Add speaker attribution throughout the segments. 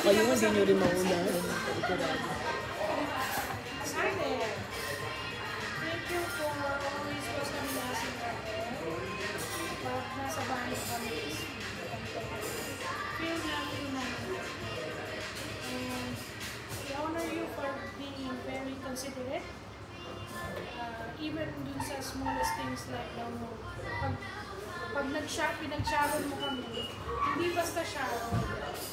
Speaker 1: kayo, hindi nyo rin maunahan.
Speaker 2: Thank you for always customizing our hair. Pag nasa bahay kami, feel namin namin. And we honor you for being very considerate. Even dun sa smallest things like pag pinag-shower mo kami, hindi basta shower.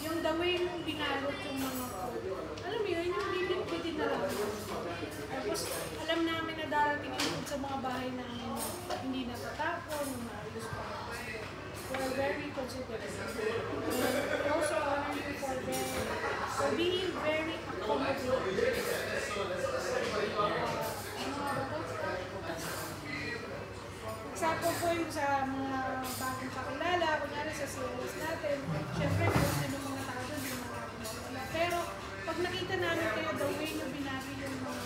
Speaker 2: Yung the way mong binalot yung mga food. Alam mo yun, yung lilippitin na lang. Tapos alam namin na darating yung sa mga bahay namin na hindi natatapon, maayos pa. We're very considerate. And also honor you for being very accommodating. Example po yung sa mga bagong kakilala, kunyari sa CLS natin, syempre kung sino mga tao doon, hindi mga natin makilala. Pero pag nakita namin kayo, the way nyo binabi yung mga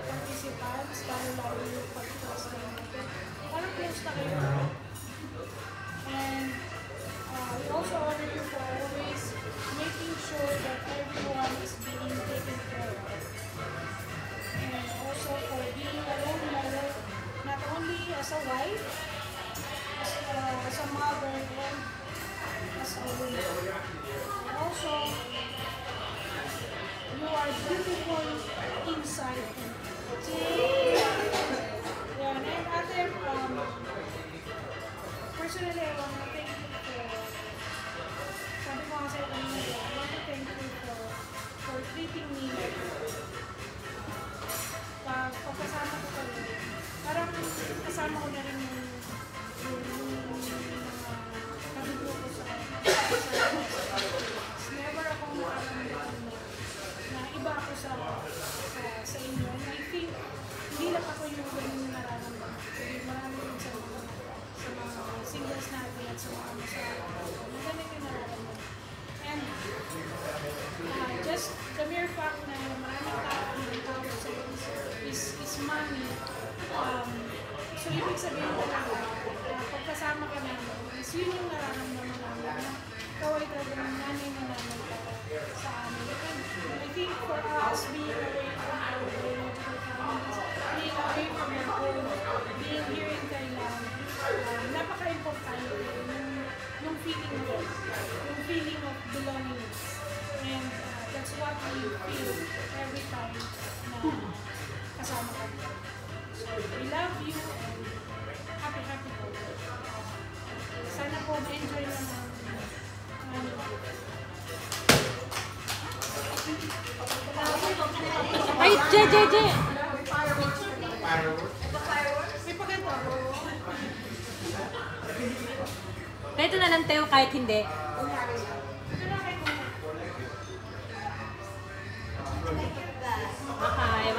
Speaker 2: participants, lalo yung pag-trust na natin, parang close na kayo. And we also honor you for always making sure that everyone is being taken care of. And also for being a role model, not only as a wife, as a mother, and as a woman. And also, you are beautiful inside and out. Yeah, and other, personally, I want to thank you for, sabi ko nga sa'yo kanina, I want to thank you for treating me like pagkasama ko kayo. Parang kasama ko na rin yung kadugo ko sa never akong makaramdaman na iba ako sa inyo. And I think hindi lang ako yung ganun nararamdaman. Kasi marami rin sa mga singles natin at sa mga masyarapan na ganun yung nararamdaman. And just the mere fact na maraming tawag sa is money. So, ibig sabihin ko lang, pagkasama ka namin, is yun yung nararamdaman namin na ikaw ay talagang nanay na namin para sa amin. And I think for us, being away from our biological families, being away from our home, being here in Thailand, napaka-importante yung feeling of belongingness. And that's what we feel every time na kasama kami. We love you and happy po. Sana po ma-enjoy na
Speaker 1: Ay, J!
Speaker 2: May pagkanta.
Speaker 1: Kahit na lang tayo, kahit hindi. Okay,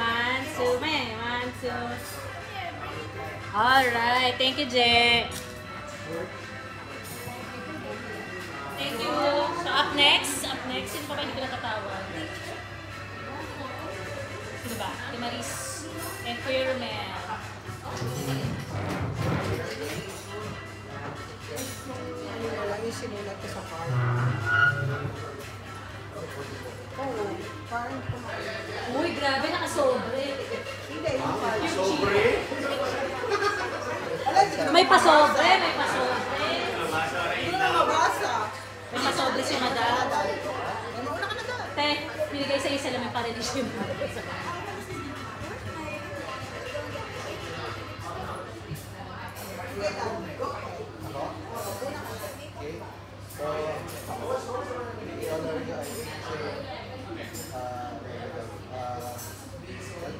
Speaker 1: one, two. Alright, thank you, Jay. Thank you. So, up next, sino pa ba hindi ko natatawag? Sino ba? Si Maris and Queer Man.
Speaker 3: Wala yung sinulat ko sa car. Oo, parang kumain.
Speaker 1: Uy, grabe, nakasobre.
Speaker 3: Hindi, yung car.
Speaker 4: Sobre?
Speaker 1: May pasobre.
Speaker 3: Hindi na mabasa.
Speaker 1: May pasobre si Madam.
Speaker 3: Una ka na dahil.
Speaker 1: Te, binigay sa isa lang yung parinig yung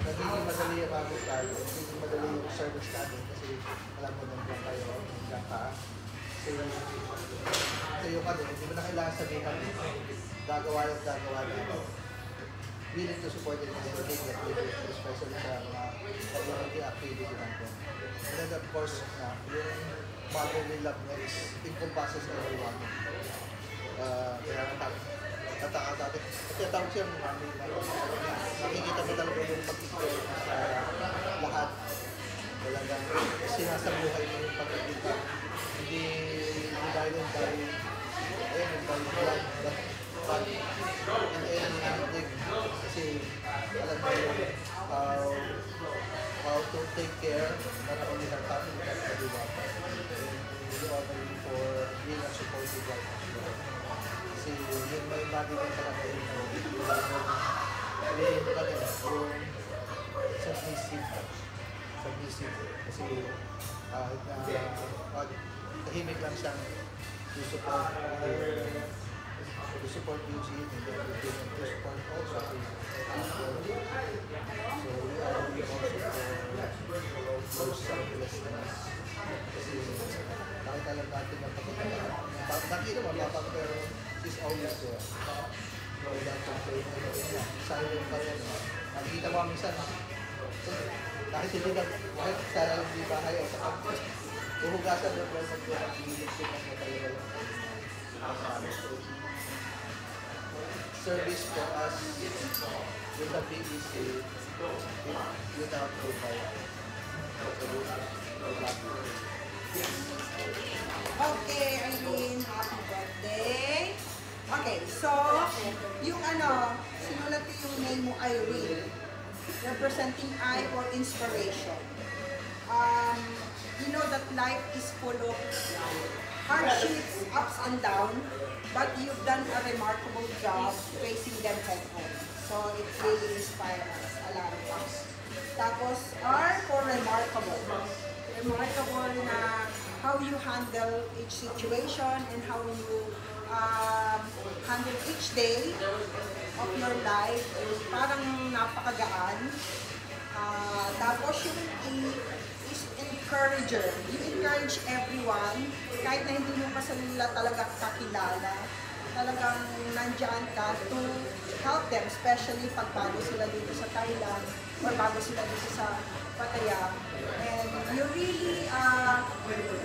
Speaker 4: Nagiging madali ang abot tayo, nagiging madali yung service natin kasi alam mo nandiyan kayo, nandiyan ka. Tayo ka din, hindi mo na kailangan sabihin gagawa na. Willing to support and everything that we do, especially sa mga community activity natin. And then of course, yung motherly love niya is encompasses everyone. Kaya nataka natin. Kaya tawag siya ng mami na nakikita mo talaga yung pag-care sa lahat. Talagang sinasabuhay mo yung pag-ibig. Hindi dahil blood, but Kasi yung may body ko talaga yung submissive. Submissive. Kasi kahit na pag tahimik lang siyang to support Eugene and then to support also the so we are also for selflessness. Kasi nakita lang natin na nakita mo babang pero she's always there. So that complain silent pa rin. Nakikita mo minsan kahit hindi na kahit sa hindi bahay o sa uhugasan mo pero pag-ilit ko na talaga yung service for us will not be easy without provide.
Speaker 3: Okay, Eileen, happy birthday. Okay, so, yung sinulat ko yung name mo, Irene, representing I for inspiration. You know that life is full of hardships, ups and downs, but you've done a remarkable job facing them head on. So it really inspires us, a lot of us. Tapos, R for remarkable. Remarkable na how you handle each situation and how you handle each day of your life. Parang napakagaan. Tapos yung is encourager. You encourage everyone, kahit na hindi mo pa sila talaga kakilala, talagang nandyan ka to help them, especially pag bago sila dito sa Thailand or bago sila dito sa Pattaya. And you really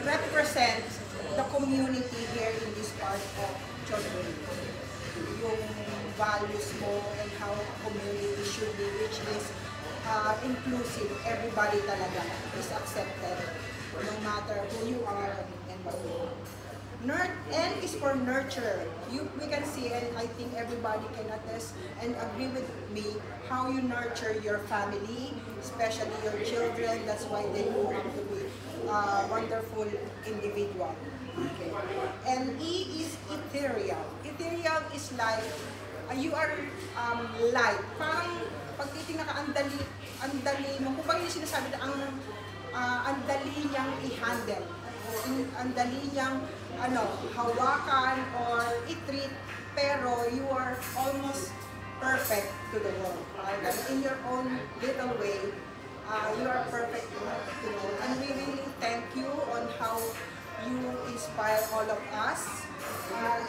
Speaker 3: represent the community here in this part of Chonburi. Yung values mo and how community should be, which is inclusive. Everybody talaga is accepted, no matter who you are and what you are. N is for nurture. We can see, and I think everybody can attest and agree with me, how you nurture your family, especially your children. That's why they grow up to be wonderful individual. Okay. And E is ethereal. Ethereal is like, you are light. Parang pag titingnan ka, ang dali mo. Kung bakit yung sinasabi na ang dali niyang i-handle. Ang dali niyang hawakan or i-treat, pero you are almost perfect to the world. In your own little way, you are perfect to the world. And we really thank you on how you inspire all of us.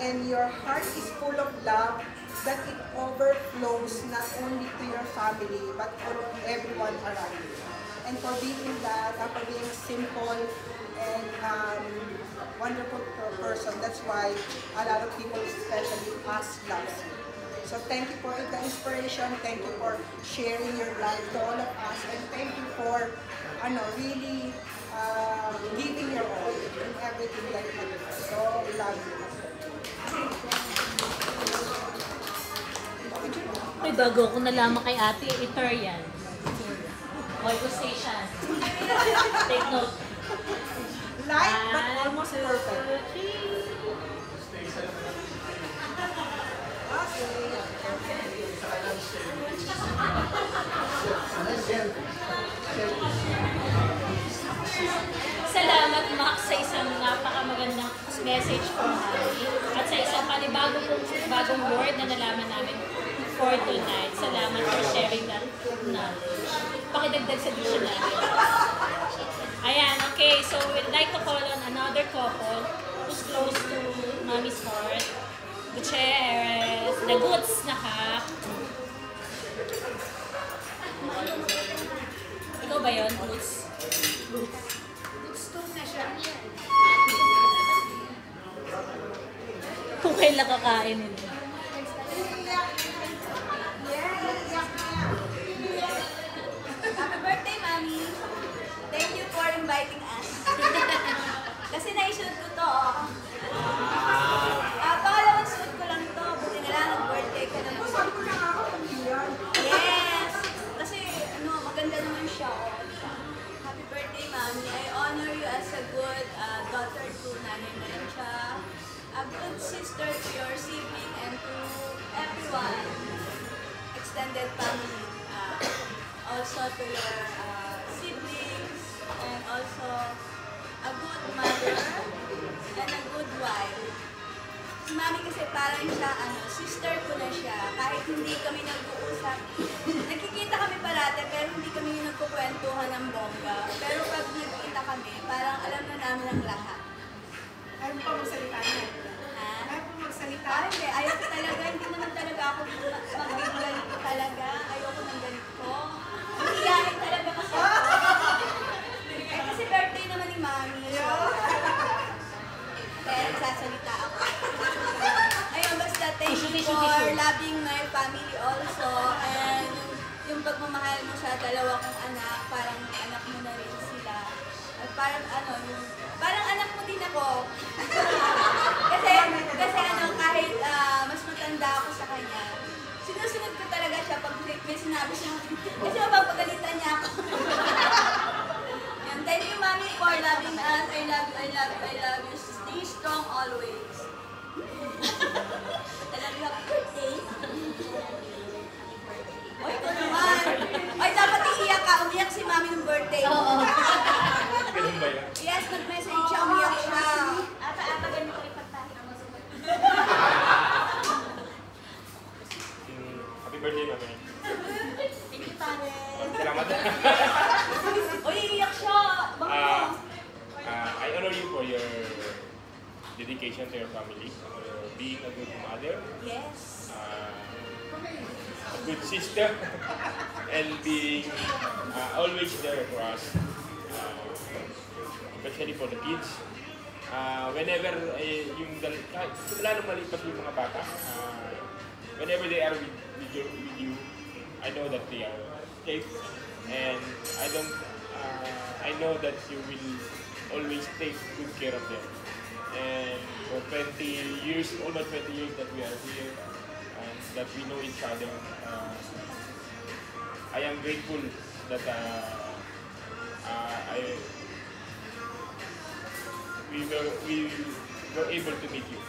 Speaker 3: And your heart is full of love that it overflows not only to your family, but for everyone around you. And for being that, for being simple and wonderful person, that's why a lot of people, especially us, loves you. So thank you for the inspiration, thank you for sharing your life to all of us, and thank you for really giving your all in everything that you do. So we love you.
Speaker 1: May bago ko nalaman kay ate, Eterian. Boy ko station. Take note.
Speaker 3: Light but almost perfect.
Speaker 1: Salamat, Max, sa isang napakamagandang message from Harry at sa isang bagong word na nalaman namin for tonight. Salamat for sharing that knowledge. Pakidagdag sa dictionary. Ayan, okay. So, we'd like to call on another couple who's close to Mommy's heart. Gutierrez, the Goods na ka. Ikaw ba yun, Goods?
Speaker 2: Gusto na siya.
Speaker 1: Kung kailan kakain nila.
Speaker 5: Happy birthday, Mami! Thank you for inviting us. Kasi na-shoot ko to. Pangalawang shoot ko lang to. Buti na lang, nag-birthday ka naman. Yes! Kasi, maganda naman siya. Happy birthday, Mami. I honor you as a good daughter to Nanay Mencha, a good sister to your siblings, extended family, also to your siblings, and also a good mother and a good wife. Si Mami kasi parang siya, sister ko na siya. Kahit hindi kami nag-uusap, nakikita kami parate pero hindi kami yung nagkukwentuhan ng bongga. Pero pag nagkita kami, parang alam na namin ang lahat.
Speaker 2: Ayaw mo pa magsalita niya.
Speaker 5: Ha?
Speaker 2: Ayaw mo magsalita.
Speaker 5: Hindi, ayaw ko talaga. Hindi naman talaga ako maging ganito talaga. Ayoko ng ganito. Iyahin talaga kasi ako. Eh, kasi birthday naman ni Mami. So, kaya nagsasalita ako. Ayun, basta thank you for loving my family also. And yung pagmamahal mo sa dalawa kong anak, parang anak mo na rin sila. At parang parang anak mo din ako. kasi kahit mas matanda ako sa kanya, sinusunod ko talaga siya pag may sinabi siya. Kasi mapapagalitan niya ako. And thank you, Mami, for loving us. I love you, I love you, I love you. Stay strong always. I love you. Happy birthday. Oy, ito naman. Oy, dapat iiyak ka. Umiyak si Mami ng birthday.
Speaker 1: Oo.
Speaker 6: Ganun ba yan?
Speaker 5: Yes, nag-message siya. Umiyak siya.
Speaker 2: Ata, ganito ipagtahi ang
Speaker 6: Happy birthday, Mami.
Speaker 2: Thank you, Tane.
Speaker 6: Salamat.
Speaker 5: Oy, iiyak siya. Bakit?
Speaker 6: I honor you for your dedication to your family, for being a good mother,
Speaker 5: Yes.
Speaker 6: a good sister, and being always there for us, especially for the kids. Whenever yung simula nung maliit pa yung mga bata, whenever they are with you, I know that they are safe, and I know that you will always take good care of them. And for 20 years, almost 20 years that we are here, and that we know each other, I am grateful that we were able to meet you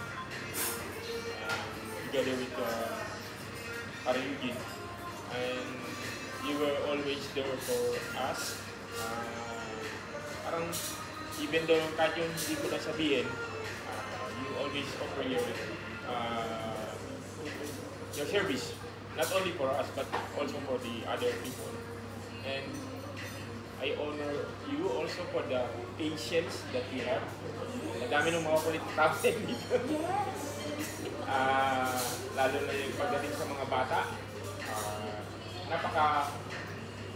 Speaker 6: together with Harry Eugene, and you were always there for us. Parang even though kahit yung hindi ko na sabihin, you always offer your service, not only for us but also for the other people. And I honor you also for the patience that you have. Madami ng mga kulit tao dito. Lalo na yung pagdating sa mga bata,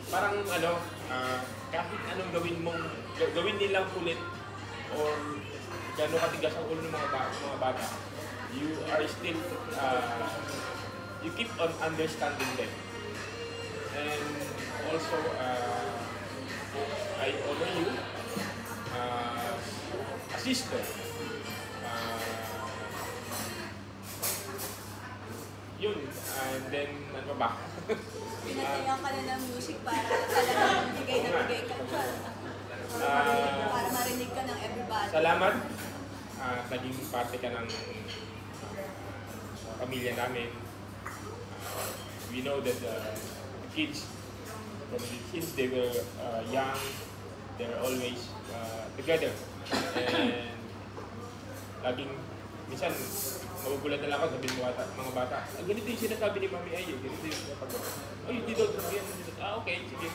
Speaker 6: parang kahit anong gawin nilang kulit or gano'ng katigas ang ulo ng mga bata, you are still, you keep on understanding them. And also, I honor you as a sister. Yun, and then, ano ba?
Speaker 5: Pinatayan ka na ng music para talagang bigay na bigay ka dyan. Para marinig ka ng everybody.
Speaker 6: Salamat. Naging parte ka ng pamilya namin. We know that the kids, since they were young, they were always together. And laging, minsan, magugulat na lang ako, sabihin mga bata, ganito yung sinasabi ni Mami Ayo, ganito yung sinasabi. Oh, hindi daw, okay, sige.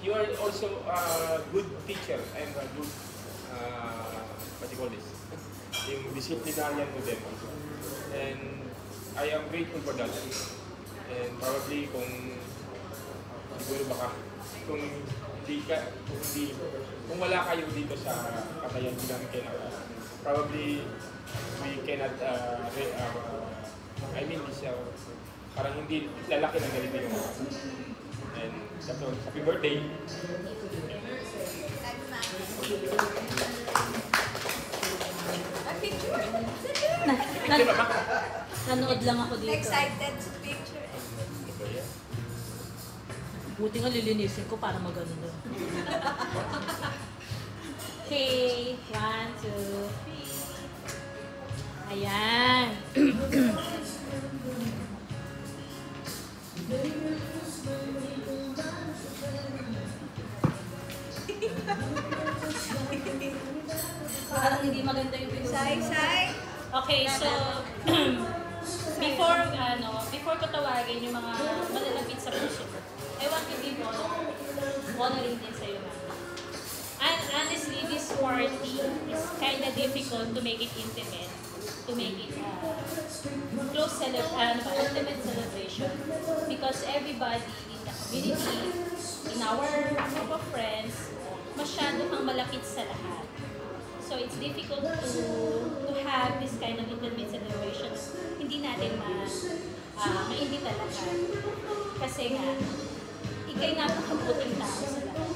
Speaker 6: You are also a good teacher and a good, what you call this, yung disciplinarian mo din also. And I am grateful for that. And probably siguro baka, kung wala kayo dito sa Katayan bilang Canada, probably we cannot, parang hindi lalaki ng ganito yung mga. And that's all. Happy birthday!
Speaker 5: A picture?
Speaker 1: Nanood lang ako dito.
Speaker 5: Excited sa picture.
Speaker 1: Buti nga lilinisin ko para magano doon. Okay, 1, 2, 3. Ayan. akin yung mga malalapit sa puso ko. I want to be honoring din sa'yo, mami. And honestly, this party is kind of difficult to make it intimate, to make it intimate celebration, because everybody in the community, in our group of friends, masyado kang malapit sa lahat. So it's difficult to have this kind of intimate celebration. Hindi natin ma-imbita lahat. Kasi nga, ikay napakabuting tao sa lahat.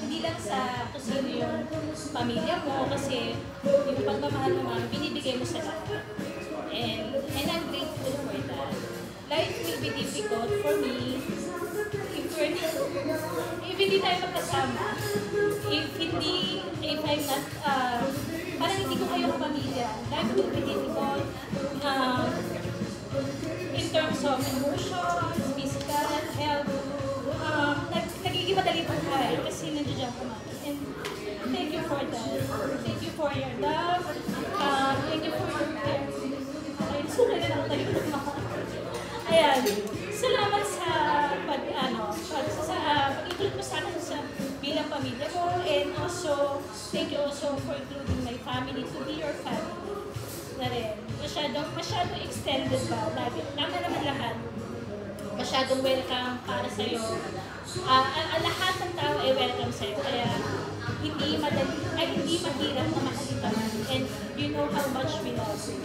Speaker 1: Hindi lang sa kung sino yung pamilya mo, kasi yung pagmamahal mo, binibigay mo sa lahat. And I'm grateful for that. Life will be difficult for me if hindi tayo magkasama, if I'm not, parang hindi ko kayo pamilya. Life will be difficult in terms of emotions, physical, health. Nagiging madali po tayo kasi nandiyan ko, mami. And thank you for that. Thank you for your love. Thank you for your care. Ay, suka na lang tayo. Ayan. Salamat sa pag-include mo sa akin sa bilang pamilya mo, and also, thank you also for including my family to be your family. Na rin. Masyadong extended ba? Tama naman lahat. Masyadong welcome para sa'yo. Lahat ng tao ay welcome sa'yo. Kaya hindi mahirap na mahalita. And you know how much we love you.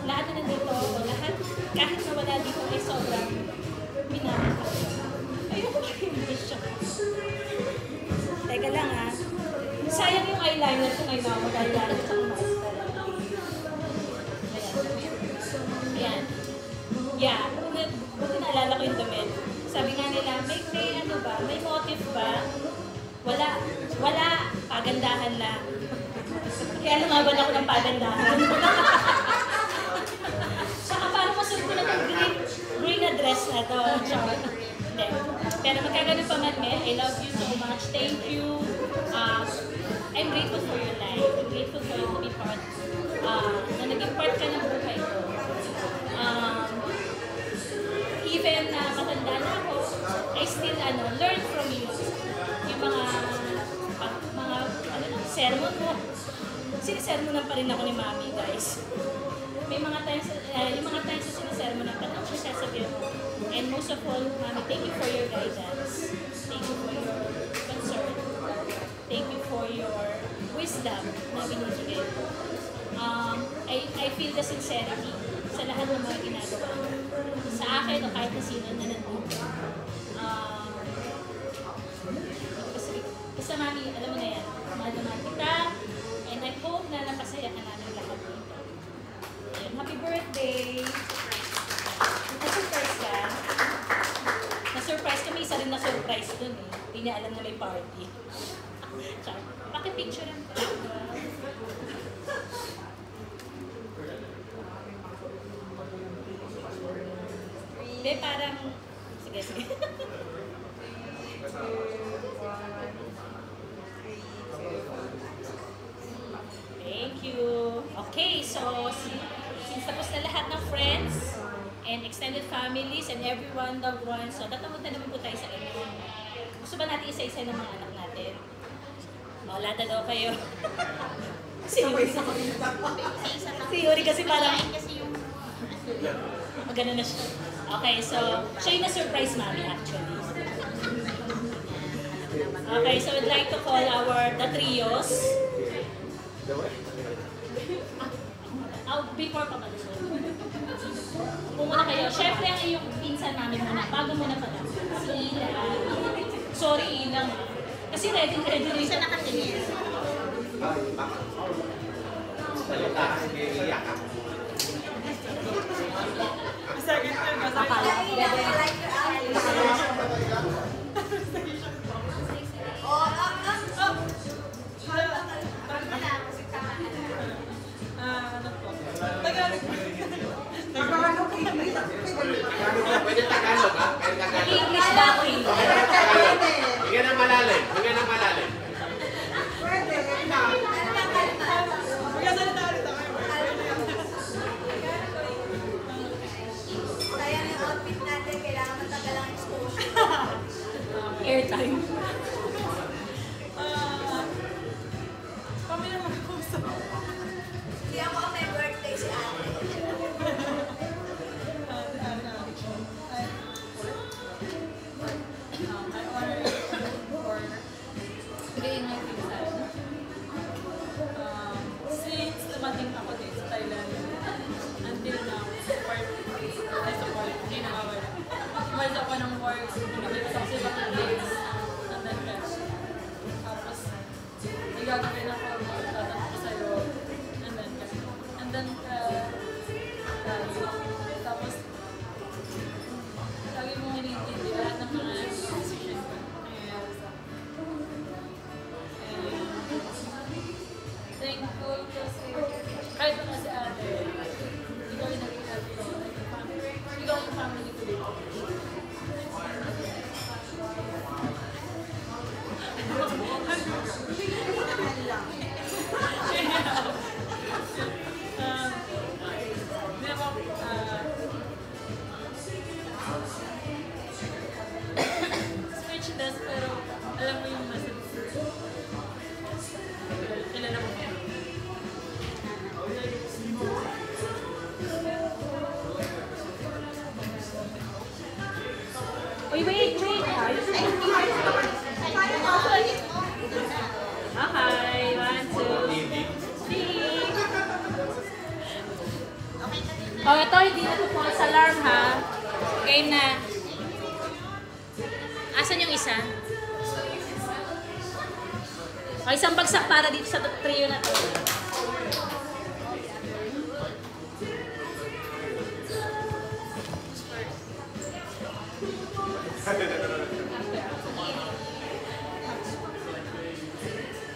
Speaker 1: Lahat na nandito, lahat, kahit na wala dito, ay sobrang minamahal ko. Ayoko mag-English siya. Teka lang ha. Sayang yung eyeliner ko ngayon ako dahil lalo sa master. Ayan. Yeah. Buti naalala ko yung damit. Sabi nga nila, may motive ba? Wala. Pagandahan lang. Kaya lumaban ako ng pagandahan. Saka parang masunod ko na ng green na dress na to. Pero magkaganon pa man, I love you so much. Thank you. I'm grateful for your life. I'm grateful for you to be part. Na naging part ka ng buhay ko. Even na matanda na ako, I still learn from you. Yung mga sermon mo. Sinisermonan pa rin ako ni Mami, guys. May mga times, yung mga times na sinisermonan pa, ano siya sasabihin mo? And most of all, Mami, thank you for your guidance. Thank you for your concern. Thank you for your wisdom na binibigay ko. I feel the sincerity sa lahat ng mga ginagawa mo. Sa akin o kahit na sino na nandito. Basta Mami, alam mo na yan. Mahal naman kita. And I hope na napasaya ka namin lahat dito. And happy birthday! Na-surprise ka? Na-surprise ka? May isa rin na-surprise dun eh. Hindi niya alam na may party. Char, pakipicturean ka. Hindi, parang... Sige. Thank you. Okay, so since tapos na lahat ng friends and extended families and everyone, loved ones, so tatawag na naman po tayo sa inyo. Gusto ba natin isa-isa ng mga anak natin? Lata daw kayo. Si Yuri kasi parang... Maganda na siya. Okay, so siya yung na-surprise Mami actually. Okay, so I'd like to call the trios. Before pa ba? Muna kayo. Siyempre, ang iyong pinsan namin muna. Bago muna pala. Si Ilang. Sorry, Ilang. Kasi ready rin. Siya nakatingin.
Speaker 7: Pwede Tagalog, ha? Pwede Tagalog.
Speaker 1: English ba ako?
Speaker 7: Hinggan ng malalim. Hinggan ng malalim.
Speaker 3: Pwede.
Speaker 5: Sayang yung outfit na
Speaker 1: time.
Speaker 2: Kami naman ako sa...
Speaker 5: Hindi ako ang may birthday si ate.
Speaker 1: I ordered for today na pinsan. Since dumating ako din sa Thailand, until now, support, hindi na mawala. Iwas ako ng work, binigyan sa ibang days, and then cash. Tapos, may gagawin ako, magtatanong ko sa'yo, and then cash. And then, tapos, lagi mong hinihintindi lahat ng mga decision ko. Thankful kasi kahit na si ate, ikaw yung naging ate ko. Ikaw yung family ko dito. Speechless, pero alam mo yung message. Kilala mo ba? Wait. Okay, 1, 2, 3. Oh, ito, hindi na po sa alarm, ha? Game na. Asan yung isa? O, isang bagsak para dito sa trio na to.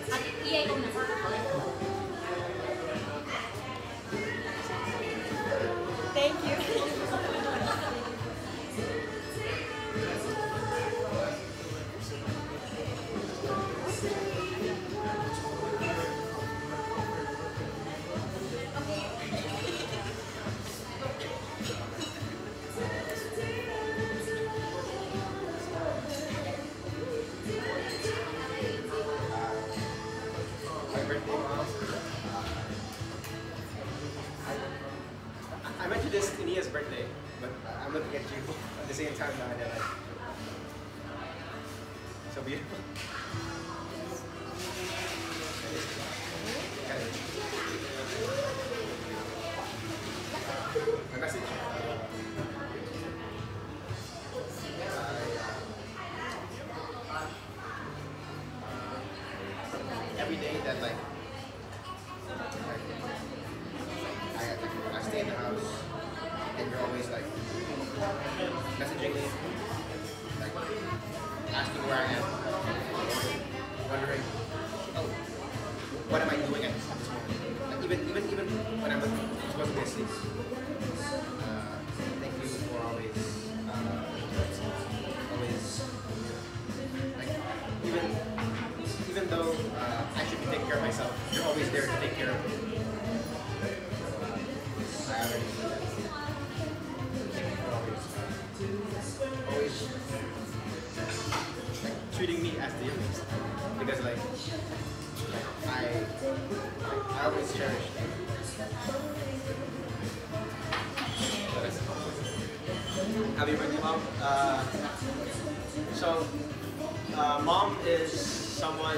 Speaker 1: At iyay ko na.
Speaker 3: Thank you.
Speaker 8: I mentioned this to Nia's birthday, but I'm looking at you at the same time now, and like, so beautiful. My message. Every day that like I stay in the house, and you're always like messaging me, like asking where I am, wondering, oh, what am I doing at this moment? Like even when I'm supposed to be asleep. Thank you for always like even though I should be taking care of myself, you're always there to take care of me. I already see that. Always like treating me as the youngest, because like I always cherish that.
Speaker 9: Happy birthday, Mom. Mom is someone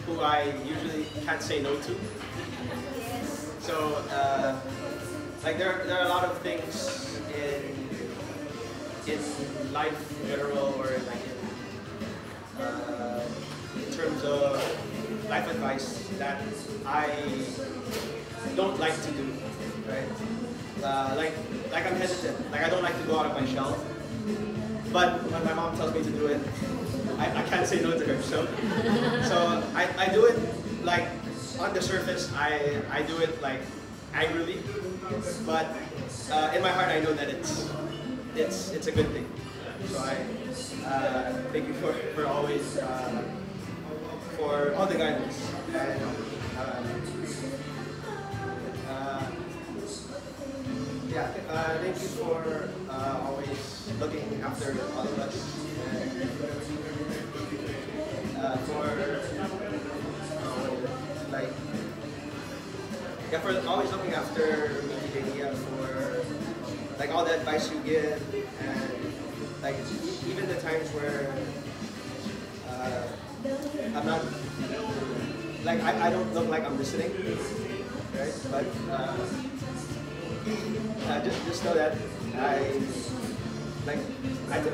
Speaker 9: who I usually can't say no to. So, like there are a lot of things in life in general, or like in terms of life advice that I don't like to do, right? Like I'm hesitant. Like I don't like to go out of my shell. But when my mom tells me to do it, I can't say no to her. So I do it like on the surface. I do it like angrily, but in my heart I know that it's a good thing. So I thank you for always for all the guidance. And, Yeah, thank you for always looking after all of us. And, for like, yeah, for always looking after me, Dania, for like all the advice you give, and like even the times where I'm not, like I don't look like I'm listening, right? But just know that I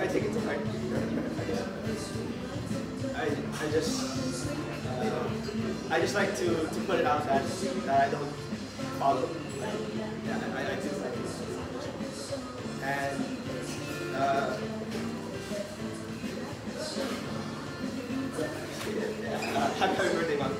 Speaker 9: take it to heart. I just like to put it out that I don't follow. Yeah, I do. And happy birthday, Mom.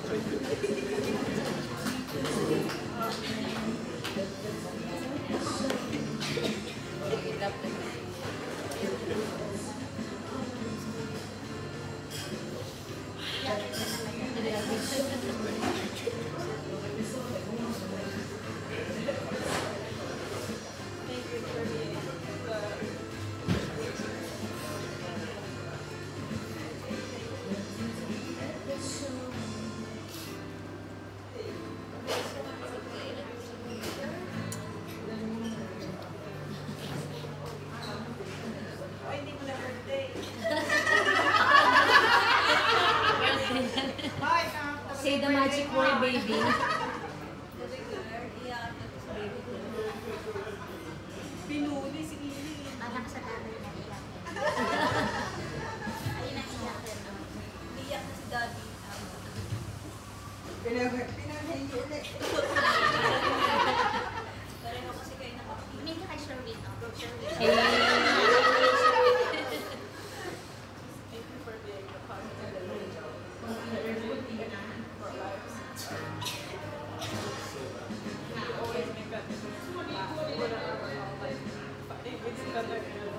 Speaker 1: Say the magic word, baby.
Speaker 2: Pinuli si Ili.
Speaker 5: Anak sa tatay na iyak. Ayun ang iyak rin. Iyak na si Daddy.
Speaker 3: Pinaghihilik.
Speaker 5: Pareho kasi kayo nakapili. Hindi ka kay Sherwin. Sherwin.
Speaker 2: Thank you for being the positive that would be in our lives. You always make that laugh. We're not like fighting with each other. Whenever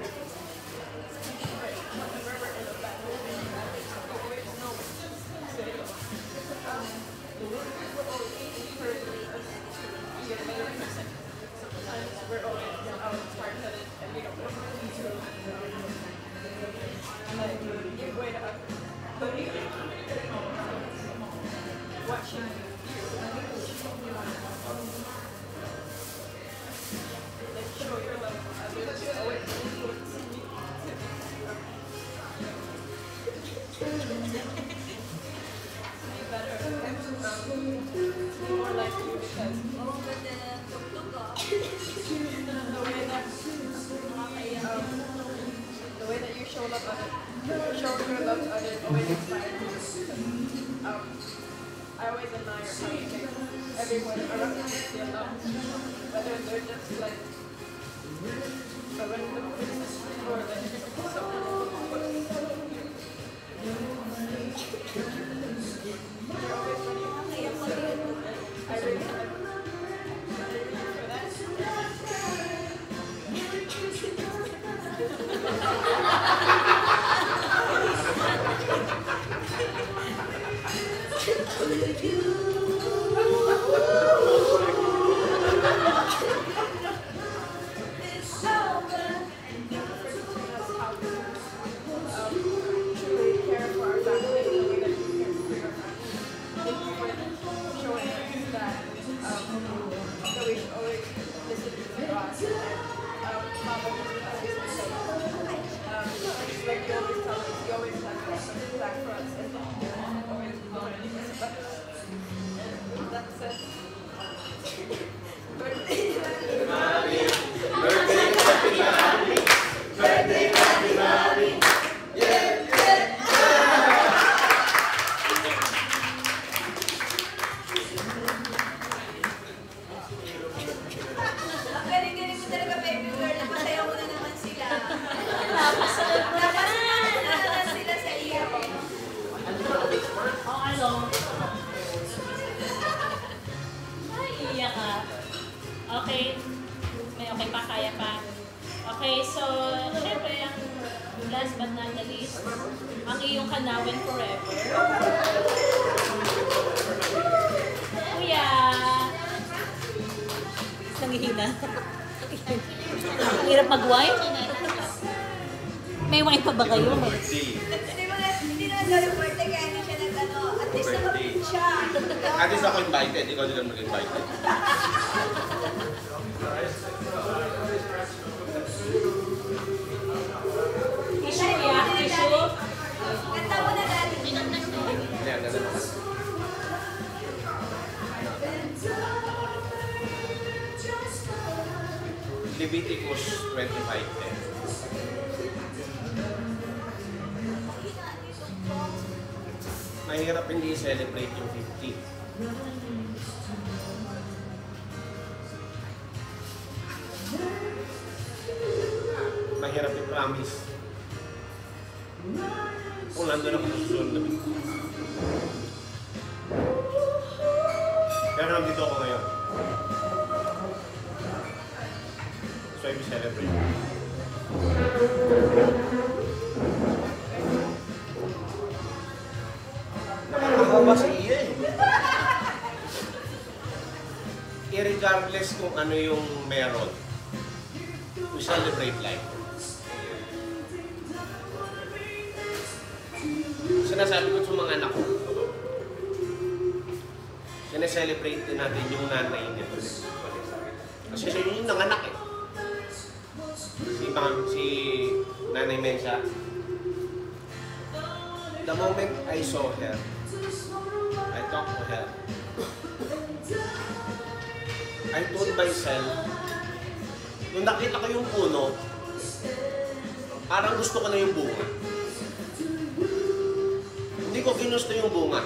Speaker 2: we're in a bad mood, you always know what to say. We're always encouraging us to be a better person. Sometimes we're always hard-headed and we don't know what to do. Like, give way to others. But watching you, like, show your love for others, you always influence me to be better, more like you, because the way that you show love your love to others always inspires me. I always admire how you make everyone around you feel loved, whether they're just like a random person or like someone you're always ready to I really admire you for that.
Speaker 1: Last but not the least, ang iyong kanawin forever. Kuya! Nangihina. Hirap mag-wine? May wine pa ba kayo?
Speaker 7: Birthday.
Speaker 5: Hindi na birthday kaya hindi siya nag-ano. At least nakapit siya.
Speaker 7: At least ako invited, ikaw din naman mag-invited.
Speaker 1: Tissue, yeah? Tissue?
Speaker 5: Kanta mo na dali.
Speaker 7: Ayan, ganun naman. Leviticus 25:10. Mahirap hindi i-celebrate yung 50. Mahirap i-promise. Kung nandun ako sa susunod na 50. Pero nandito ako ngayon. So I will celebrate. Nakakahaba sa iya eh. Irregardless kung ano yung meron, we celebrate life. Sinasabi ko sa mga anak ko, sineselebrate din natin yung nanay nito. Kasi siya yung nanganak eh. Si Nanay Mensa, the moment I saw her, I talked to her, I told myself, nung nakita ko yung puno, parang gusto ko na yung bunga. Hindi ko ginusto yung bunga.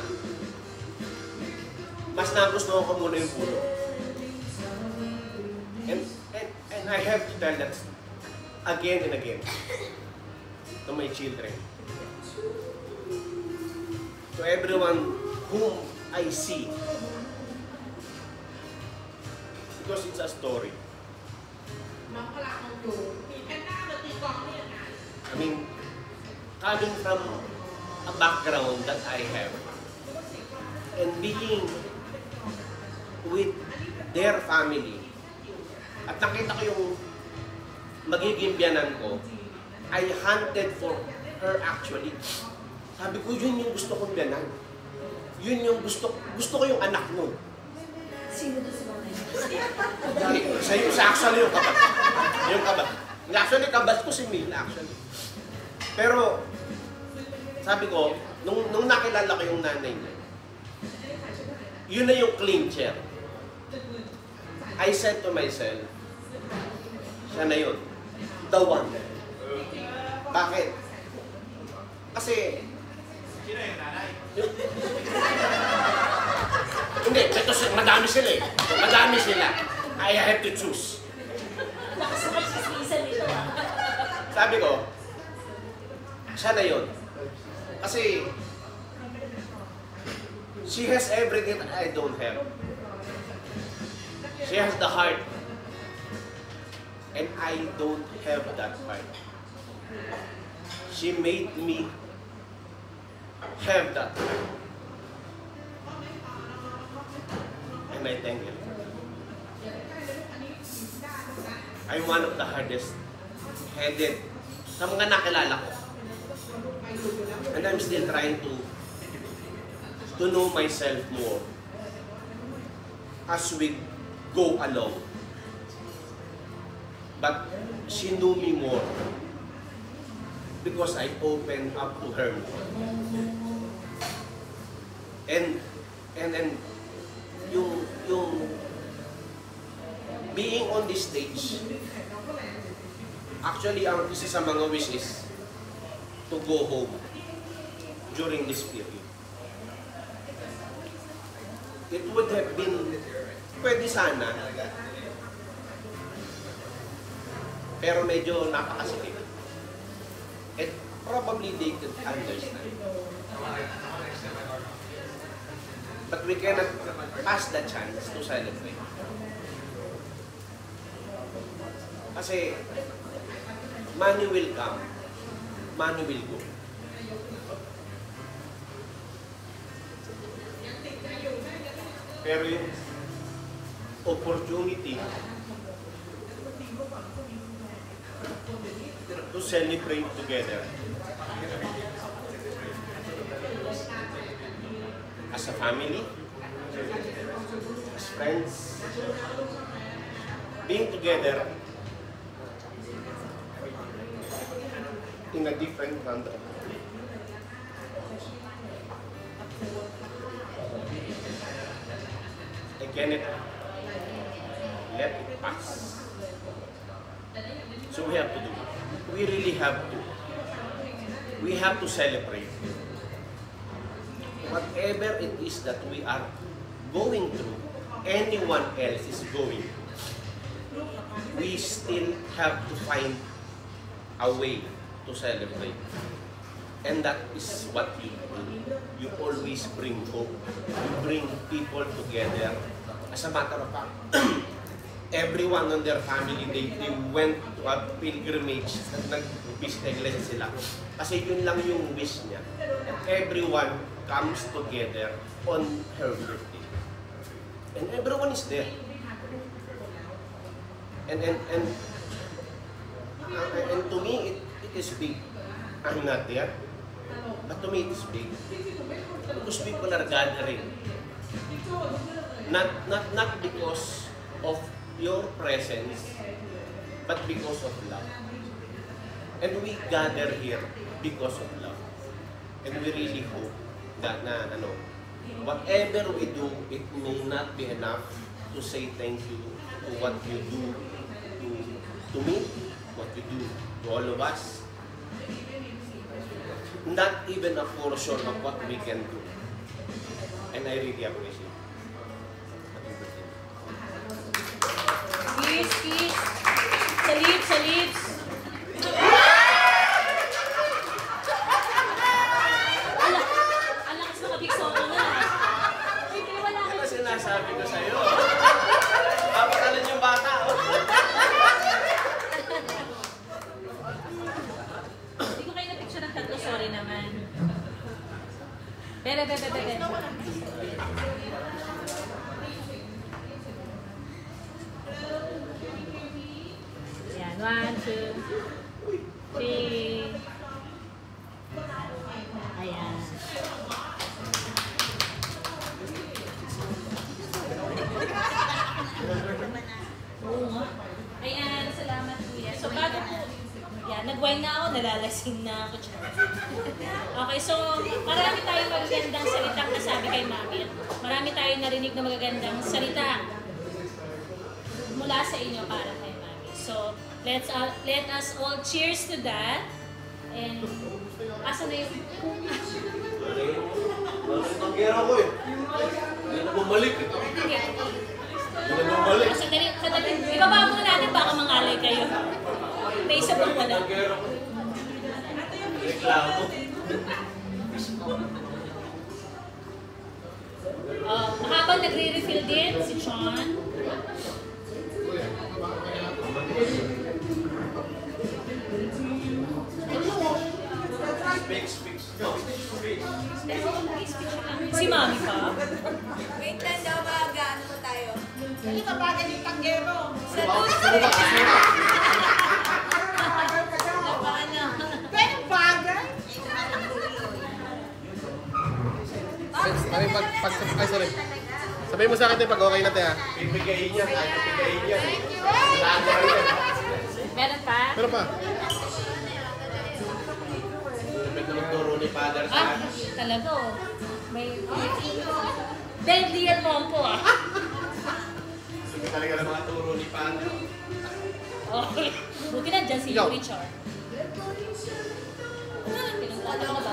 Speaker 7: Mas nagustuhan ko muna yung puno. And I have to tell that again and again to my children. To everyone whom I see. Because it's a story. I mean, coming from a background that I have and being with their family at nakita ko yung magiging biyanan ko, I hunted for her actually. Sabi ko, yun yung gusto kong biyanan. Yun yung gusto ko yung anak nun.
Speaker 1: Sino doon sa mga
Speaker 7: Sa actually yung kabat. Yung kabat. Actually, kabat ko si Mila actually. Pero, sabi ko, nung nakilala ko yung nanay niya, yun na yung clincher. I said to myself, siya na yun. The one. Bakit? Kasi, sino yung nanay? Hindi, ito madami sila eh. Madami sila. I have to choose.
Speaker 1: nakasakay si Lisa nito ah?
Speaker 7: Sabi ko, siya na yun. Kasi, she has everything that I don't have. She has the heart. And I don't have that heart. She made me have that heart. And I thank you. I'm one of the hardest headed sa mga nakilala ko. And I'm still trying to know myself more as we go along. But she knew me more because I opened up to her more. And yung being on this stage, actually ang isa sa mga wishes to go home during this period. It would have been, pwede sana, pero medyo napakasikip. And probably they could understand. But we cannot pass the chance to celebrate. Kasi money will come, money will go. Pero yung opportunity to celebrate together. As a family, as friends, being together in a different country. I cannot let it pass. So we have to do it. We really have to. We have to celebrate. Whatever it is that we are going through, anyone else is going, we still have to find a way to celebrate. And that is what you do. You always bring hope. You bring people together. As a matter of fact, everyone on their family, they went to a pilgrimage, nag-visit na iglesia sila. Kasi yun lang yung wish niya. And everyone comes together on her birthday. And everyone is there. And to me, it is big. I'm not there. But to me, it is big. Because people are gathering. Not because of your presence, but because of love. And we gather here because of love. And we really hope that whatever we do, it may not be enough to say thank you to what you do to me, what you do to all of us. Not even a portion of what we can do. And I really appreciate it.
Speaker 1: Cheers. Sa lips. Ang lakas ng kabiksoto na.
Speaker 7: Yan ang sinasabi ko sa'yo. Papatalan yung bata.
Speaker 1: Hindi ko kayo na-picture ng tatlo. Sorry naman. Bebe. Yan. 1, 2, 3. Ayan. Oo nga. Ayan, salamat kuya. So bago po, yan, nag-wine na ako, nalalasing na ako. Okay, so marami tayong magagandang salitang nasabi kay Mami. Marami tayong narinig na magagandang salita mula sa inyo para kay Mami. So, let us all cheers to that. And, asa na yung...
Speaker 7: Manggera ko eh. Hindi na bumalik eh. Hindi na bumalik.
Speaker 1: Sandali. Ibaba muna natin, baka mangalay kayo. May isa pang wala.
Speaker 7: Reklamo.
Speaker 1: Habang nagre-refill din si Sean. Si Mami pa?
Speaker 5: Wait lang daw, mag-ano pa tayo.
Speaker 3: Ano ba bagay yung tanggero?
Speaker 5: Sa dulo.
Speaker 3: Pero bagay?
Speaker 8: Ay, sorry. Sabihin mo sa akin pag okay na tayo.
Speaker 7: Pipigayin niya. Pipigayin niya.
Speaker 1: Meron pa?
Speaker 8: Meron pa.
Speaker 7: May nagturo ni Father sa akin.
Speaker 1: Talaga oh. May... Deadly yan mompo ah.
Speaker 7: Sabi talaga ng mga turo ni Father.
Speaker 1: Okay. Buti na dyan si Richard. Pinagtata ko na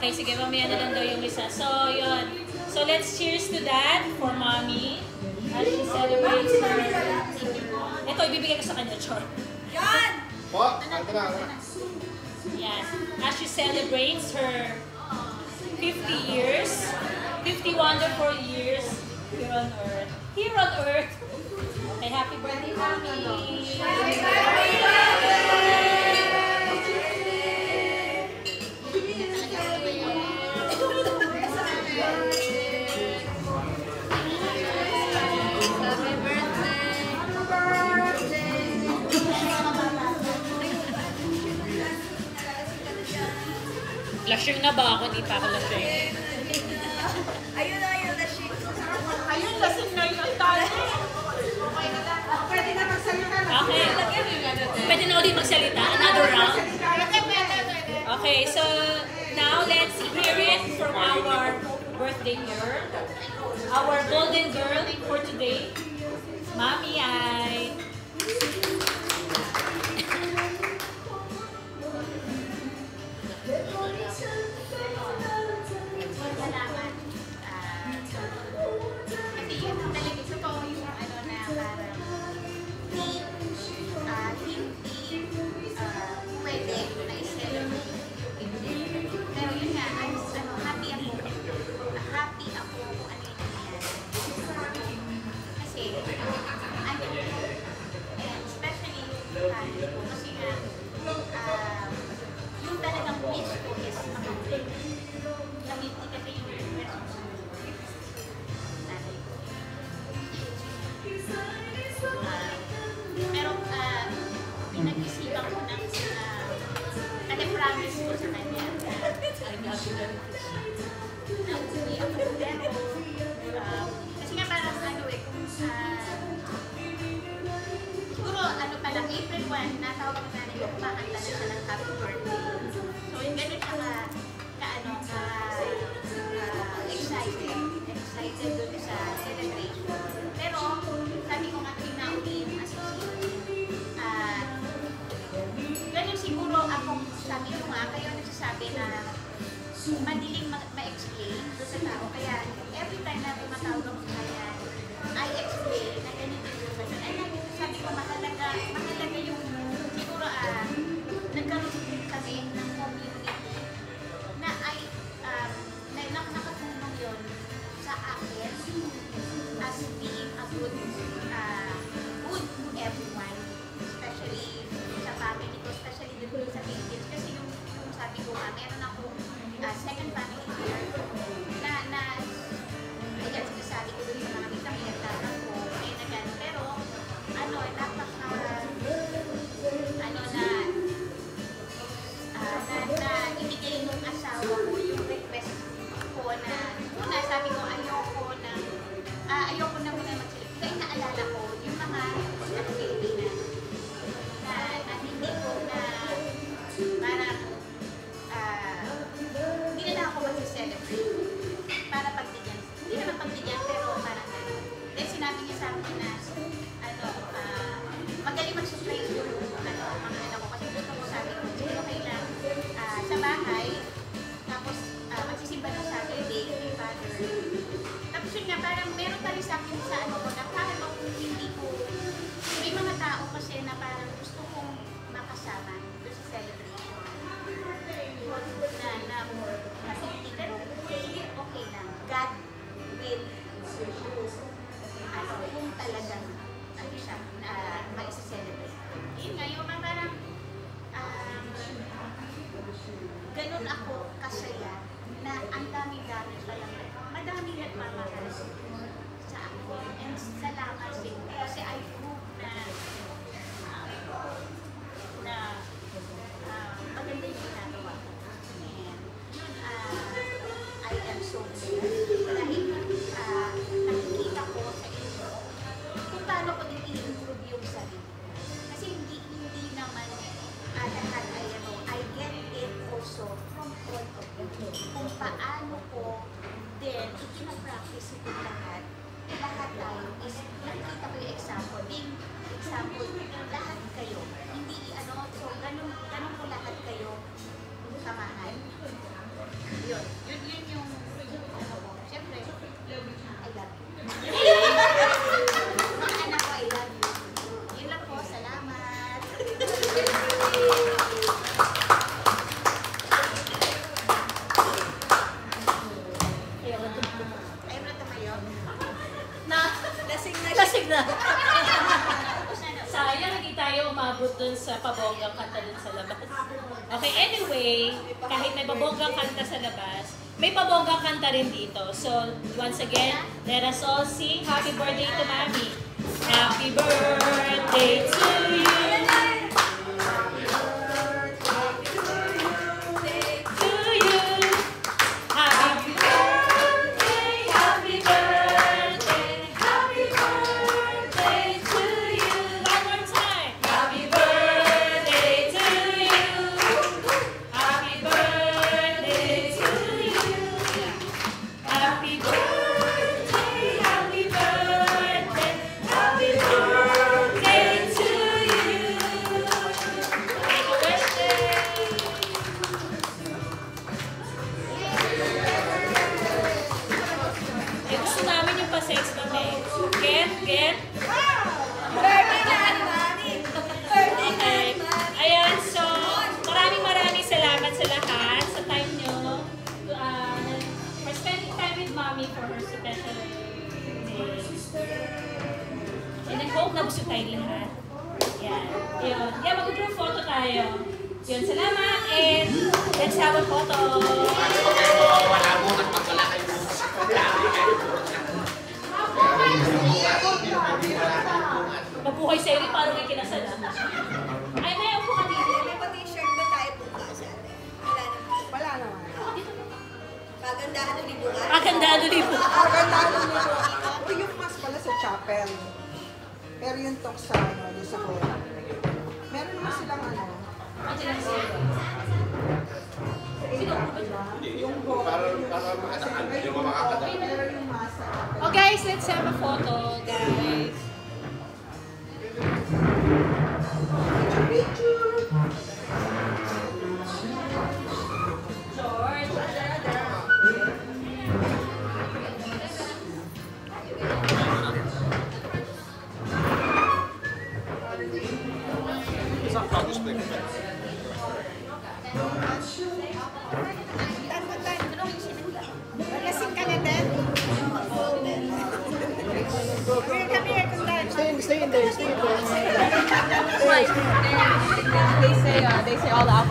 Speaker 1: Okay, sige, mamaya na lang daw yung isa. So, yun. So, let's cheers to that for Mommy as she celebrates her... Ito, ibibigay ko sa kanya, Chor.
Speaker 5: Yan!
Speaker 8: Po, ito na.
Speaker 1: Yan. As she celebrates her 50 years, 50 wonderful years here on Earth. Here on Earth. Okay, happy birthday, Mommy!
Speaker 5: Happy birthday!
Speaker 1: Lasing na ba ako? Hindi pa ako lasing.
Speaker 5: Ayun na yung lasing.
Speaker 2: Ayun, lasing na yung tali.
Speaker 3: Pwede na magsalita na.
Speaker 1: Okay. Pwede na ulit magsalita. Another round. Okay, so now let's hear it from our birthday girl. Our golden girl for today. Mami ay...
Speaker 10: Salamat. Kasi yun talaga totoo yung ano na parang hindi pwede na i-celebrate yung birthday. Pero yun nga, happy ako. Happy ako kung ano yung nangyayari. Kasi, ano, and especially yung family ko. Kasi nga, yung talagang wish ko is makapit. Kamiti kasi yung pero pinag-isipan ko ng promise ko sa kanya na uuwi ako pero kasi nga parang ano siguro ano pa lang April 1 natawag na niyo kumakanta na siya ng happy birthday so yung ganun siya excited dun sa celebration. Pero, sabi ko nga, pinauwi yung association. Ganun siguro ako, sabi ko nga, kayo nagsasabi na madiling ma-explain doon sa tao. Kaya, every time na tumatawag ako sa kanya, I explain na ganito yung ganun. And sabi ko, mahalaga yung, siguro, nagkaroon kami ng community na ay nakatulong yun sa akin as being a good to everyone, especially sa family ko, especially dito sa Philippines. Kasi yung sabi ko nga, meron akong second family here na ayan, sinasabi ko dun sa mga bitang pinagtatanong ko, may na gano'n. Pero, na ibigay nung asawa ko yung request ko na una sabi ko ayoko na muna mag-select. Kaya naalala ko yung mga Pilipinas na hindi ko na parang hindi na ako mag-celebrate para pagbigyan. Hindi naman pagbigyan pero parang then sinabi niya sa akin na magaling mag-surprise yung mga anak ko kasi gusto ko sabi ko sige okay lang sa bahay tapos magsisimba ng Saturday kay Father. Tapos yun nga parang meron pa rin sa akin sa ano ko na parang hindi ko may mga tao kasi na parang gusto kong makasama doon sa celebration na hindi pero sige okay lang God will kung talagang siya maisa-celebrate. Yun nga, yung parang ganun ako kasaya na ang dami-dami palang madami nagmamahal sa ako. And salamat din kasi I hope na maganda yung ginagawa ko. And yun, I am so blessed dahil nakikita ko sa inyo kung paano ko din i-improve yung sarili. Kasi hindi naman lahat ay I get it also from all of you. Kung paano ko din ipinapractice ito lahat tayo is nakikita ko yung example. Being example, lahat kayo. Hindi so ganun po lahat kayo kamahal. Yun yung siyempre, I love you. Mga anak ko, I love you. Yun lang po, salamat. Ayaw na tumayo?
Speaker 1: Lasing na. Sayang, hindi tayo umabot dun sa pabonggang kanta dun sa labas. Okay, anyway, kahit may pabonggang kanta sa labas, may pabonggang kanta rin dito. So, once again, let us all sing Happy Birthday to Mami. Happy birthday to you. To you. sa ex kami. Get?
Speaker 5: Birthday na ni Mami! Birthday na
Speaker 1: Okay.
Speaker 5: ni Mami!
Speaker 1: Ayan, so maraming salamat sa lahat sa time nyo. For spending time with Mommy for her special day. And I hope na busog tayo lahat. Yan. Yun. Yeah, mag-group photo tayo. Yun, salamat and let's have a photo.
Speaker 7: Wala mo at wala kayo.
Speaker 1: Mabuhay sa iyo, parang may kinasal. Ay, may upo ka dito.
Speaker 5: May pa-t-shirt ba tayo bukas ate? Wala naman.
Speaker 3: Wala naman.
Speaker 5: Pagandahan ulit bukas?
Speaker 1: Pagandado libo.
Speaker 3: Magandaan nito. O yung mas pala sa chapel. Pero yung talk sa yung sa hall. Meron naman silang ano. Yung hall.
Speaker 7: Para maanakan, yung mga makakadaan.
Speaker 3: Pero yung mas sa chapel.
Speaker 1: Oh guys, let's have a photo, guys.
Speaker 2: Malasing ka na din? Come here, Kundan.
Speaker 4: Stay in there.
Speaker 11: They say all the alcohol